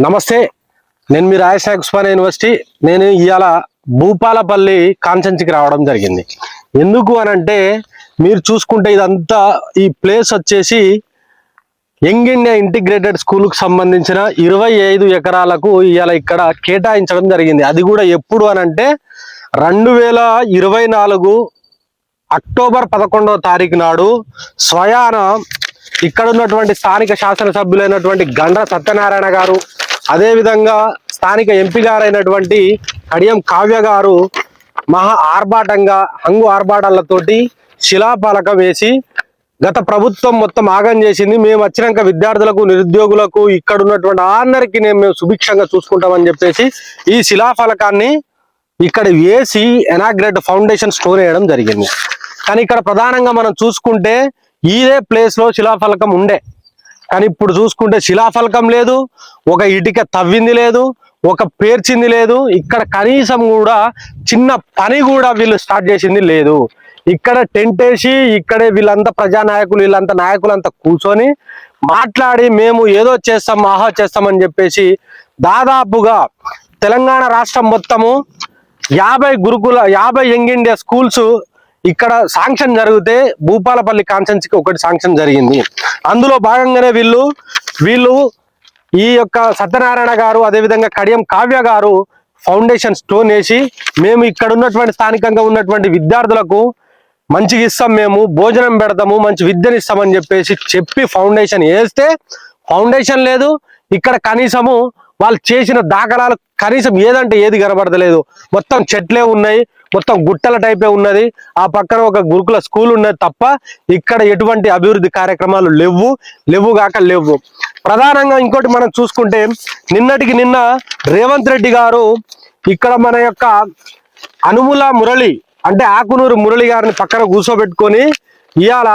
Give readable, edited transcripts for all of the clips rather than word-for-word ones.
నమస్తే, నేను మీ రాజశేఖర్ ఉస్మానియా యూనివర్సిటీ. నేను ఇవాళ భూపాలపల్లి కాన్సెన్సీకి రావడం జరిగింది. ఎందుకు అనంటే మీరు చూసుకుంటే ఇదంతా ఈ ప్లేస్ వచ్చేసి యంగ్ ఇండియా ఇంటిగ్రేటెడ్ స్కూల్కి సంబంధించిన 25 ఎకరాలకు ఇవాళ ఇక్కడ కేటాయించడం జరిగింది. అది కూడా ఎప్పుడు అనంటే 2024 అక్టోబర్ 11వ తారీఖు నాడు స్వయాన ఇక్కడ ఉన్నటువంటి స్థానిక శాసనసభ్యులైనటువంటి గండ్ర సత్యనారాయణ గారు, అదేవిధంగా స్థానిక ఎంపీ గారైనటువంటి కడియం కావ్య గారు మహా ఆర్భాటంగా హంగు ఆర్భాటాలతోటి శిలాఫలకం వేసి గత ప్రభుత్వం మొత్తం ఆగం చేసింది. మేము వచ్చినాక విద్యార్థులకు, నిరుద్యోగులకు, ఇక్కడ ఉన్నటువంటి అందరికీ మేము సుభిక్షంగా చూసుకుంటామని చెప్పేసి ఈ శిలాఫలకాన్ని ఇక్కడ వేసి ఎనాగ్రేట్ ఫౌండేషన్ స్టోర్ వేయడం జరిగింది. కానీ ఇక్కడ ప్రధానంగా మనం చూసుకుంటే ఇదే ప్లేస్ లో శిలాఫలకం ఉండే, కానీ ఇప్పుడు చూసుకుంటే శిలాఫలకం లేదు, ఒక ఇటుక తవ్వింది లేదు, ఒక పేర్చింది లేదు, ఇక్కడ కనీసం కూడా చిన్న పని కూడా వీళ్ళు స్టార్ట్ చేసింది లేదు. ఇక్కడ టెంట్ వేసి ఇక్కడే వీళ్ళంతా ప్రజానాయకులు, వీళ్ళంతా నాయకులంతా కూర్చొని మాట్లాడి మేము ఏదో చేస్తాం, ఆహా చేస్తామని చెప్పేసి దాదాపుగా తెలంగాణ రాష్ట్రం మొత్తము 50 యంగ్ ఇండియా స్కూల్స్ ఇక్కడ శాంక్షన్ జరిగితే భూపాలపల్లి కాన్సెన్సీకి ఒకటి శాంక్షన్ జరిగింది. అందులో భాగంగానే వీళ్ళు ఈ యొక్క సత్యనారాయణ గారు, అదేవిధంగా కడియం కావ్య గారు ఫౌండేషన్ స్టోన్ వేసి మేము ఇక్కడ ఉన్నటువంటి స్థానికంగా ఉన్నటువంటి విద్యార్థులకు మంచిగా ఇస్తాం, మేము భోజనం పెడతాము, మంచి విద్యను ఇస్తామని చెప్పి ఫౌండేషన్ వేస్తే ఫౌండేషన్ లేదు. ఇక్కడ కనీసము వాళ్ళు చేసిన దాఖలాలు కనీసం ఏదంటే ఏది కనబడతలేదు. మొత్తం చెట్లే ఉన్నాయి, మొత్తం గుట్టల టైపే ఉన్నది. ఆ పక్కన ఒక గురుకుల స్కూల్ ఉన్నది తప్ప ఇక్కడ ఎటువంటి అభివృద్ధి కార్యక్రమాలు లేవు. ప్రధానంగా ఇంకోటి మనం చూసుకుంటే నిన్నటికి నిన్న రేవంత్ రెడ్డి గారు ఇక్కడ మన యొక్క అనుముల మురళి అంటే ఆకునూరు మురళి గారిని పక్కన కూర్చోబెట్టుకొని ఇవాళ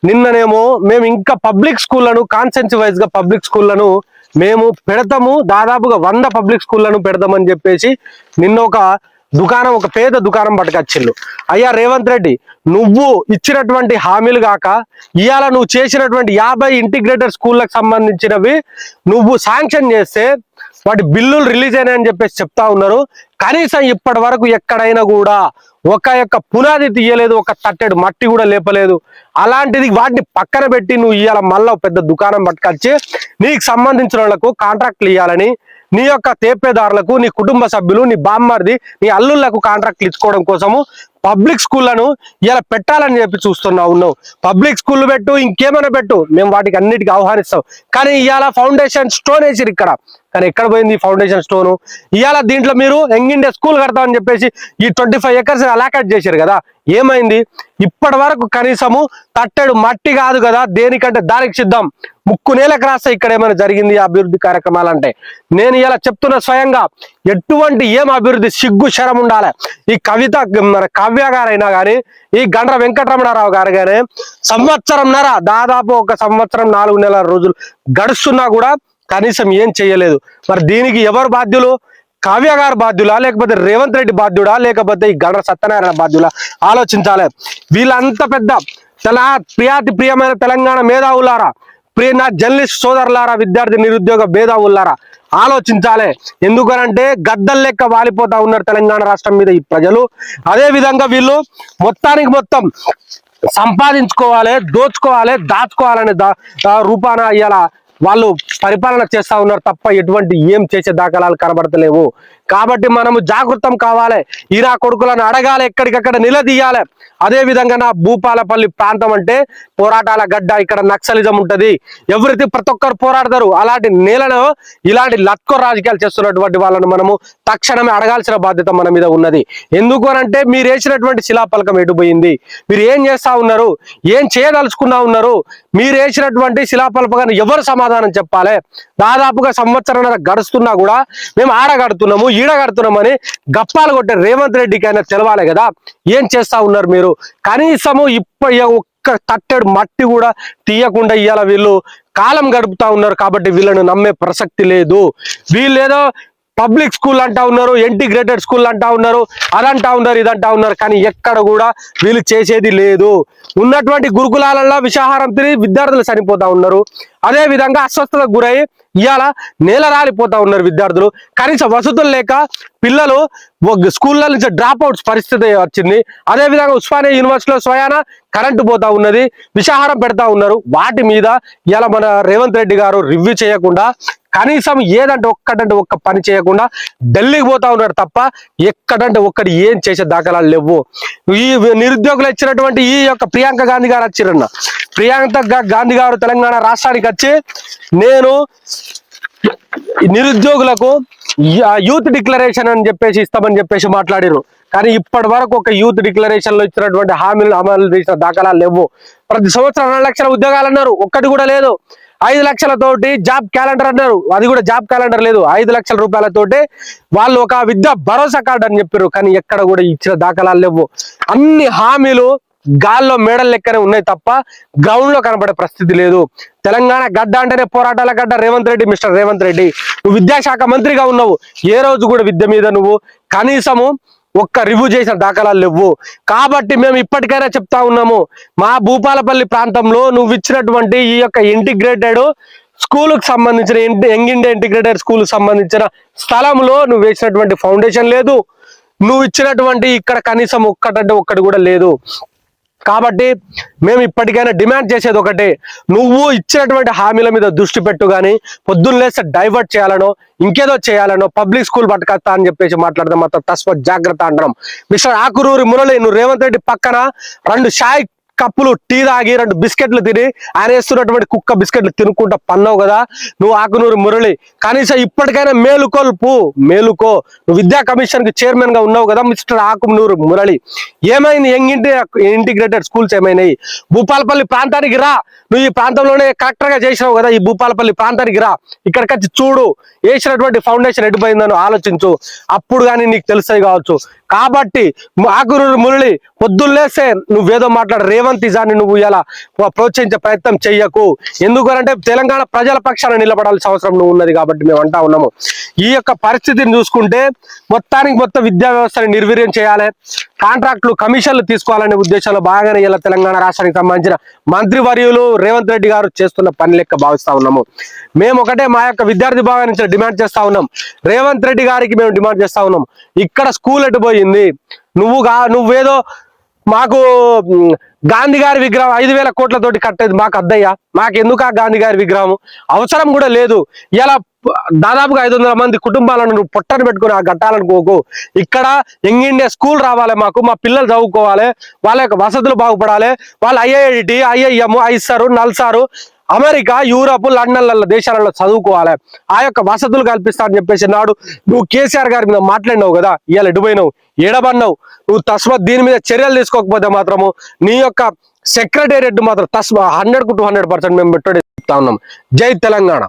నిన్ననేమో మేము ఇంకా పబ్లిక్ స్కూళ్లను కాన్సెన్సీ వైజ్ గా పబ్లిక్ స్కూళ్లను మేము పెడతాము, దాదాపుగా 100 పబ్లిక్ స్కూళ్లను పెడతామని చెప్పేసి నిన్న ఒక పేద దుకాణం పట్టుకొచ్చిళ్ళు. అయ్యా రేవంత్ రెడ్డి, నువ్వు ఇచ్చినటువంటి హామీలు కాక ఇవాళ నువ్వు చేసినటువంటి 50 ఇంటిగ్రేటెడ్ స్కూళ్ళకు సంబంధించినవి నువ్వు శాంక్షన్ చేస్తే వాటి బిల్లులు రిలీజ్ అయినాయని చెప్పేసి చెప్తా ఉన్నారు. కనీసం ఇప్పటి వరకు ఎక్కడైనా కూడా ఒక పునాది తీయలేదు, ఒక తట్టెడు మట్టి కూడా లేపలేదు. అలాంటిది వాటిని పక్కన పెట్టి నువ్వు ఇవాళ మళ్ళా పెద్ద దుకాణం పట్టుకొచ్చి నీకు సంబంధించిన వాళ్ళకు కాంట్రాక్ట్లు ఇవ్వాలని, నీ యొక్క తేపేదారులకు, నీ కుటుంబ సభ్యులు, నీ బామ్మర్ది, నీ అల్లుళ్లకు కాంట్రాక్ట్లు ఇచ్చుకోవడం కోసము పబ్లిక్ స్కూళ్లను ఇలా పెట్టాలని చెప్పి ఉన్నావు. పబ్లిక్ స్కూల్ పెట్టు, ఇంకేమైనా పెట్టు, మేము వాటికి అన్నిటికీ ఆహ్వానిస్తాం. కానీ ఇవాళ ఫౌండేషన్ స్టోన్ వేసిరు ఇక్కడ. కానీ ఎక్కడ పోయింది ఈ ఫౌండేషన్ స్టోను? ఇవాళ దీంట్లో మీరు యంగ్ ఇండియా స్కూల్ కడతామని చెప్పేసి ఈ 25 ఎకర్స్ అలాకేట్ చేశారు కదా, ఏమైంది? ఇప్పటి వరకు కనీసము తట్టెడు మట్టి కాదు కదా, దేనికంటే దానికి సిద్ధం. 3 నెలలకు రాస్తే ఇక్కడ ఏమైనా జరిగింది అభివృద్ధి కార్యక్రమాలు అంటే? నేను ఇలా చెప్తున్న స్వయంగా ఎటువంటి ఏం అభివృద్ధి, సిగ్గు శరం ఉండాలి. ఈ కవిత మన కావ్య గారైనా కానీ, ఈ గండ్ర వెంకటరమణారావు గారు కానీ దాదాపు 1 సంవత్సరం 4 నెలల రోజులు గడుస్తున్నా కూడా కనీసం ఏం చేయలేదు. మరి దీనికి ఎవరు బాధ్యులు? కావ్య గారు బాధ్యులా, లేకపోతే రేవంత్ రెడ్డి బాధ్యుడా, లేకపోతే ఈ గండ్ర సత్యనారాయణ బాధ్యులా? ఆలోచించాలి. వీళ్ళంత పెద్ద ప్రియమైన తెలంగాణ మేధావులారా, నా జర్నలిస్ట్ సోదరులారా, విద్యార్థి నిరుద్యోగ మేధావులారా, ఆలోచించాలి. ఎందుకనంటే గద్దల్ లెక్క వాలిపోతా ఉన్నారు తెలంగాణ రాష్ట్రం మీద ఈ ప్రజలు. అదే విధంగా వీళ్ళు మొత్తం సంపాదించుకోవాలి, దోచుకోవాలి, దాచుకోవాలనే రూపాన ఇవాళ వాళ్ళు పరిపాలన చేస్తా ఉన్నారు తప్ప ఎటువంటి ఏం చేసే దాఖలాలు కనబడతలేవు. కాబట్టి మనము జాగృతం కావాలి, ఈరా కొడుకులను అడగాలి, ఎక్కడికక్కడ నిలదీయాలి. అదే విధంగా నా భూపాలపల్లి ప్రాంతం అంటే పోరాటాల గడ్డ, ఇక్కడ నక్సలిజం ఉంటది, ఎవరైతే ప్రతి ఒక్కరు పోరాడతారు. అలాంటి నేలను ఇలాంటి లత్కో రాజకీయాలు చేస్తున్నటువంటి వాళ్ళను మనము తక్షణమే అడగాల్సిన బాధ్యత మన మీద ఉన్నది. ఎందుకు అనంటే మీరు వేసినటువంటి శిలాఫలకం ఎటుపోయింది? మీరు ఏం చేస్తా ఉన్నారు? ఏం చేయదలుచుకున్నా ఉన్నారు? మీరు వేసినటువంటి శిలాఫలకాన్ని ఎవరు సమాధానం చెప్పాలి? దాదాపుగా సంవత్సరం గడుస్తున్నా కూడా మేము ఆడ కడుతున్నాము, ఈడ కడుతున్నామని గప్పాలు కొట్టే రేవంత్ రెడ్డికి అయినా తెలవాలి కదా, ఏం చేస్తా ఉన్నారు మీరు? కనీసము ఒక్క తట్టెడు మట్టి కూడా తీయకుండా ఇవాళ వీళ్ళు కాలం గడుపుతా ఉన్నారు. కాబట్టి వీళ్ళను నమ్మే ప్రసక్తి లేదు. వీళ్ళేదో పబ్లిక్ స్కూల్ అంటా ఉన్నారు, ఇంటిగ్రేటెడ్ స్కూల్ అంటా ఉన్నారు, అదంటా ఉన్నారు, ఇదంటా ఉన్నారు. కానీ ఎక్కడ కూడా వీళ్ళు చేసేది లేదు. ఉన్నటువంటి గురుకులాలలో విషాహారం తిని విద్యార్థులు చనిపోతా ఉన్నారు. అదే విధంగా అస్వస్థతకు గురై ఇవాళ నేల రాలిపోతా ఉన్నారు విద్యార్థులు. కనీస వసతులు లేక పిల్లలు స్కూళ్ళ నుంచి డ్రాప్ అవుట్స్ పరిస్థితి వచ్చింది. అదే విధంగా ఉస్మానియా యూనివర్సిటీలో స్వయాన కరెంటు పోతా ఉన్నది, విషాహారం పెడతా ఉన్నారు. వాటి మీద ఇలా మన రేవంత్ రెడ్డి గారు రివ్యూ చేయకుండా కనీసం ఏదంటే ఒక్క పని చేయకుండా ఢిల్లీకి పోతా ఉన్నారు తప్ప ఎక్కడంటే ఒక్కటి ఏం చేసే దాఖలాలు లేవు. ఈ నిరుద్యోగులు ఇచ్చినటువంటి ఈ యొక్క ప్రియాంక గాంధీ గారు వచ్చిరన్న, ప్రియాంక గాంధీ గారు తెలంగాణ రాష్ట్రానికి వచ్చి నేను నిరుద్యోగులకు యూత్ డిక్లరేషన్ అని చెప్పేసి ఇస్తామని చెప్పేసి మాట్లాడారు. కానీ ఇప్పటి వరకు ఒక యూత్ డిక్లరేషన్ లో ఇచ్చినటువంటి హామీలు అమలు చేసిన దాఖలాలు లేవు. ప్రతి సంవత్సరం 2 లక్షల ఉద్యోగాలు అన్నారు, ఒక్కటి కూడా లేదు. 5 లక్షలతోటి జాబ్ క్యాలెండర్ అన్నారు, అది కూడా జాబ్ క్యాలెండర్ లేదు. 5 లక్షల రూపాయలతోటి వాళ్ళు ఒక విద్యా భరోసా కార్డు అని చెప్పారు, కానీ ఎక్కడ కూడా ఇచ్చిన దాఖలాలు లేవు. అన్ని హామీలు గాల్లో మేడల లెక్కనే ఉన్నాయి తప్ప గ్రౌండ్ లో కనబడే పరిస్థితి లేదు. తెలంగాణ గడ్డ అంటేనే పోరాటాల గడ్డ రేవంత్ రెడ్డి. మిస్టర్ రేవంత్ రెడ్డి, నువ్వు విద్యాశాఖ మంత్రిగా ఉన్నావు, ఏ రోజు కూడా విద్య మీద నువ్వు కనీసము ఒక్క రివ్యూ చేసిన దాఖలాలు లేవు. కాబట్టి మేము ఇప్పటికైనా చెప్తా ఉన్నాము, మా భూపాలపల్లి ప్రాంతంలో నువ్వు ఇచ్చినటువంటి ఈ యొక్క ఇంటిగ్రేటెడ్ స్కూలుకు సంబంధించిన యంగ్ ఇండియా ఇంటిగ్రేటెడ్ స్కూల్ సంబంధించిన స్థలంలో నువ్వు వేసినటువంటి ఫౌండేషన్ లేదు, నువ్వు ఇచ్చినటువంటి ఇక్కడ కనీసం ఒక్కటంటే ఒక్కటి కూడా లేదు. కాబట్టి మేము ఇప్పటికైనా డిమాండ్ చేసేది ఒకటే, నువ్వు ఇచ్చినటువంటి హామీల మీద దృష్టి పెట్టు. కానీ పొద్దున్న లేస్తే డైవర్ట్ చేయాలనో ఇంకేదో చేయాలనో పబ్లిక్ స్కూల్ పట్టుకొస్తా అని చెప్పేసి మాట్లాడదాం మాత్రం తస్మత్ జాగ్రత్త అంటున్నాం. మిస్టర్ ఆకునూరి మురళి, నువ్వు రేవంత్ రెడ్డి పక్కన 2 షాయ్ కప్పులు టీ తాగి 2 బిస్కెట్లు తిని ఆయన వేస్తున్నటువంటి కుక్క బిస్కెట్లు తినుకుంటా పన్నావు కదా నువ్వు ఆకునూరి మురళి. కనీసం ఇప్పటికైనా మేలుకో. నువ్వు విద్యా కమిషన్ కి చైర్మన్ గా ఉన్నావు కదా మిస్టర్ ఆకునూరి మురళి. ఏమైంది యంగ్ ఇంటిగ్రేటెడ్ స్కూల్స్ ఏమైనాయి? భూపాలపల్లి ప్రాంతానికి రా, నువ్వు ఈ ప్రాంతంలోనే కలెక్టర్ గా చేసినావు కదా, ఈ భూపాలపల్లి ప్రాంతానికి రా, ఇక్కడికి వచ్చి చూడు, వేసినటువంటి ఫౌండేషన్ ఎటుపోయిందని ఆలోచించు, అప్పుడు కానీ నీకు తెలుస్తాయి కావచ్చు. కాబట్టి ఆకునూరి మురళి, పొద్దున్నేస్తే నువ్వేదో మాట్లాడు, రేవంత్ ఇజాన్ని నువ్వు ఇలా ప్రోత్సహించే ప్రయత్నం చెయ్యకు. ఎందుకంటే తెలంగాణ ప్రజల పక్షాన నిలబడాల్సిన అవసరం నువ్వు ఉన్నది. కాబట్టి మేము అంటా ఉన్నాము, ఈ యొక్క పరిస్థితిని చూసుకుంటే మొత్తం విద్యా వ్యవస్థని నిర్వీర్యం చేయాలి, కాంట్రాక్టులు కమిషన్లు తీసుకోవాలనే ఉద్దేశంలో బాగానే ఇలా తెలంగాణ రాష్ట్రానికి సంబంధించిన మంత్రివర్యులు రేవంత్ రెడ్డి గారు చేస్తున్న పని లెక్క భావిస్తా ఉన్నాము. మేము ఒకటే మా యొక్క విద్యార్థి భాగం నుంచి డిమాండ్ చేస్తా ఉన్నాం, రేవంత్ రెడ్డి గారికి మేము డిమాండ్ చేస్తా ఉన్నాం, ఇక్కడ స్కూల్ ఎటుపోయింది? నువ్వేదో మాకు గాంధీ గారి విగ్రహం 5,000 కోట్లతోటి కట్టేది మాకు అద్దయ్యా, మాకెందుకు ఆ గాంధీ గారి విగ్రహం? అవసరం కూడా లేదు. ఇలా దాదాపుగా 500 మంది కుటుంబాలను నువ్వు పొట్టను పెట్టుకుని ఆ కట్టాలనుకోకు. ఇక్కడ యంగ్ ఇండియా స్కూల్ రావాలి, మాకు మా పిల్లలు చదువుకోవాలి, వాళ్ళ యొక్క వసతులు బాగుపడాలి, వాళ్ళు IIT, IIM, IISER, NALSAR, America, Europe, London దేశాలలో చదువుకోవాలి, ఆ యొక్క వసతులు కల్పిస్తా అని చెప్పేసి నాడు నువ్వు కేసీఆర్ గారి మీద మాట్లాడినావు కదా, ఇవాళ ఎడిపోయినావు, ఏడబన్నావు. నువ్వు తస్మత్ దీని మీద చర్యలు తీసుకోకపోతే మాత్రము నీ యొక్క సెక్రటేరియట్ మాత్రం 100% మేము పెట్టడే చెప్తా ఉన్నాం. జై తెలంగాణ.